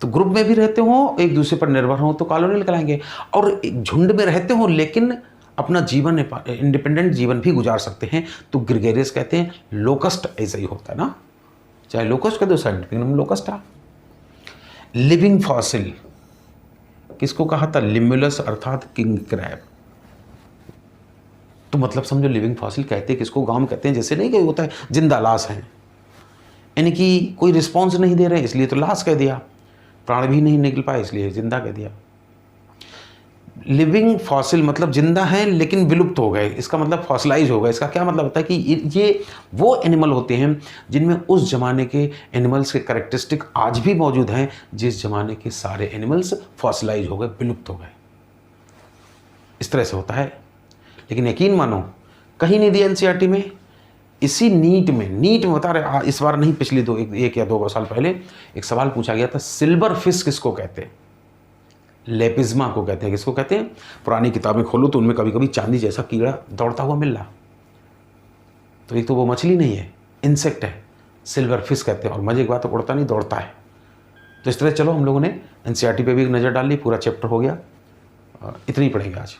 तो ग्रुप में भी रहते हो, एक दूसरे पर निर्भर हो, तो कॉलोनियल कहलाएंगे। और एक झुंड में रहते हो लेकिन अपना जीवन इंडिपेंडेंट जीवन भी गुजार सकते हैं, तो ग्रिगेरियस कहते हैं। लोकस्ट ऐसा ही होता है ना, चाहे लोकस्ट कह दो, साइंटिफिक नाम लोकस्ट है। लिविंग फॉसिल किसको कहा था, लिमुलस अर्थात किंग क्रैब। तो मतलब समझो लिविंग फॉसिल कहते हैं किसको, गांव में कहते हैं, जैसे नहीं कि होता है जिंदा लाश है, यानी कि कोई रिस्पॉन्स नहीं दे रहे इसलिए तो लाश कह दिया, प्राण भी नहीं निकल पाए इसलिए जिंदा कह दिया। लिविंग फॉसिल मतलब जिंदा है लेकिन विलुप्त हो गए, इसका मतलब फॉसिलाइज हो गए। इसका क्या मतलब होता है कि ये वो एनिमल होते हैं जिनमें उस जमाने के एनिमल्स के कैरेक्टरिस्टिक आज भी मौजूद हैं, जिस जमाने के सारे एनिमल्स फॉसिलाइज हो गए, विलुप्त हो गए। इस तरह से होता है। लेकिन यकीन मानो कहीं नहीं दिया एनसीईआरटी में। इसी नीट में बता रहे, इस बार नहीं, पिछली एक या दो साल पहले एक सवाल पूछा गया था, सिल्वर फिश किसको कहते हैं, लेपिज्मा को कहते हैं। किसको कहते हैं, पुरानी किताबें खोलो तो उनमें कभी कभी चांदी जैसा कीड़ा दौड़ता हुआ मिल रहा। तो एक तो वो मछली नहीं है, इंसेक्ट है, सिल्वर फिश कहते हैं। और मजे की बात, उड़ता नहीं, दौड़ता है। तो इस तरह चलो हम लोगों ने एनसीईआरटी पे भी एक नज़र डाल ली, पूरा चैप्टर हो गया। इतनी ही पढ़ेंगे आज।